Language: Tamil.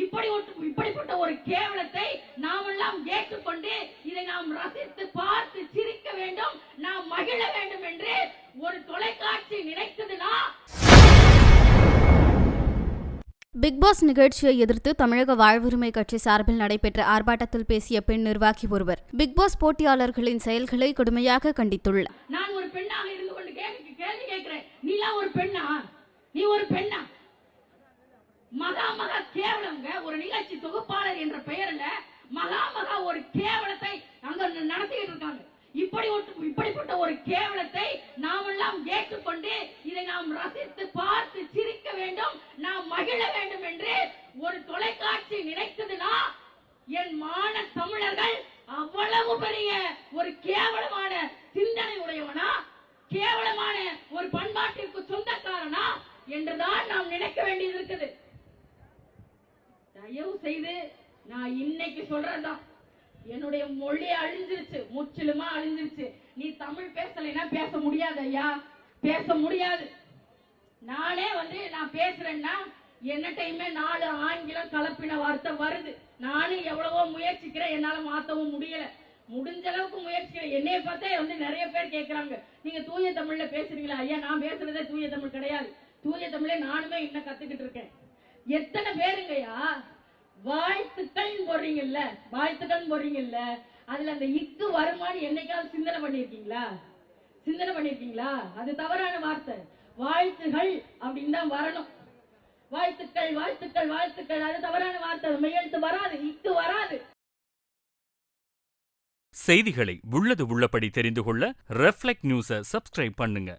இப்படிப்பட்ட ஒரு கேவலத்தை நாம் எல்லாம் ஏற்றுக்கொண்டு இதை நாம் ரசித்து பார்த்து சிரிக்க வேண்டும், நாம் மகிழ வேண்டும் என்று ஒரு தொலைக்காட்சி நினைத்ததுனா. பிக் பாஸ் நிகழ்ச்சியை எதிர்த்து தமிழக வாழ்வுரிமை கட்சி சார்பில் நடைபெற்ற ஆர்ப்பாட்டத்தில் பேசிய பெண் நிர்வாகி ஒருவர் பிக் பாஸ் போட்டியாளர்களின் செயல்களை கடுமையாக கண்டித்துள்ளார். நான் ஒரு பெண்ணாக இருந்து கொண்டு கேள்வி கேட்கிறேன், நீலாம் ஒரு பெண்ணா? நீ ஒரு பெண்ணா? மகா கேவலங்க. ஒரு நிகழ்ச்சி தொகுப்பாளர் என்ற பெயர்ல மகா ஒரு கேவலத்தை அங்க நடத்திட்டு இருக்காங்க. இப்படிப்பட்ட ஒரு கேவலத்தை நாம் எல்லாம் ஏற்றுக்கொண்டு இதை நாம் ரசித்து பார்த்து சிரிக்க வேண்டும், நாம் மகிழ வேண்டும் என்று ஒரு தொலைக்காட்சி நினைத்ததுனா என் மான தமிழர்கள் அவ்வளவு பெரிய ஒரு கேவலமான சிந்தனை உடையவனா, கேவலமான ஒரு பண்பாட்டிற்கு சொந்தக்காரனா என்றுதான் நாம் நினைக்க வேண்டியது இருக்குது. தயவு செய்து நான் இன்னைக்கு சொல்றேன்தான், என்னுடைய மொழி அழிஞ்சிருச்சு, முற்றிலுமா அழிஞ்சிருச்சு. நீ தமிழ் பேசலைன்னா பேச முடியாது ஐயா, பேச முடியாது. நானே நான் பேசுறேன்னா என்னட்டையுமே 4 ஆங்கிலம் கலப்பின வார்த்தை வருது. நானும் எவ்வளவோ முயற்சிக்கிறேன், என்னால மாத்தவும் முடியல. முடிஞ்ச அளவுக்கு முயற்சிக்கிறேன். என்னைய பார்த்தே நிறைய பேர் கேட்கறாங்க, நீங்க தூய தமிழ்ல பேசுறீங்களா? ஐயா, நான் பேசுறதே தூய தமிழ் கிடையாது. தூய தமிழே நானுமே இன்னும் கத்துக்கிட்டு இருக்கேன். எத்தனை பேருங்கய்யா வாழ்த்துக்கள் போடுறீங்கல்ல, அதுல அந்த இக்கு வருமானு என்னைக்காவது சிந்தனை பண்ணிருக்கீங்களா? அது தவறான வார்த்தை. வாழ்த்துகள் அப்படின்னு தான் வரணும். வாழ்த்துக்கள் அது தவறான வார்த்தை. மெய்யெழுத்து வராது, இக்கு வராது. செய்திகளை உள்ளது உள்ளபடி தெரிந்து கொள்ள ரெஃப்ளெக்ட் நியூஸை சப்ஸ்கிரைப் பண்ணுங்க.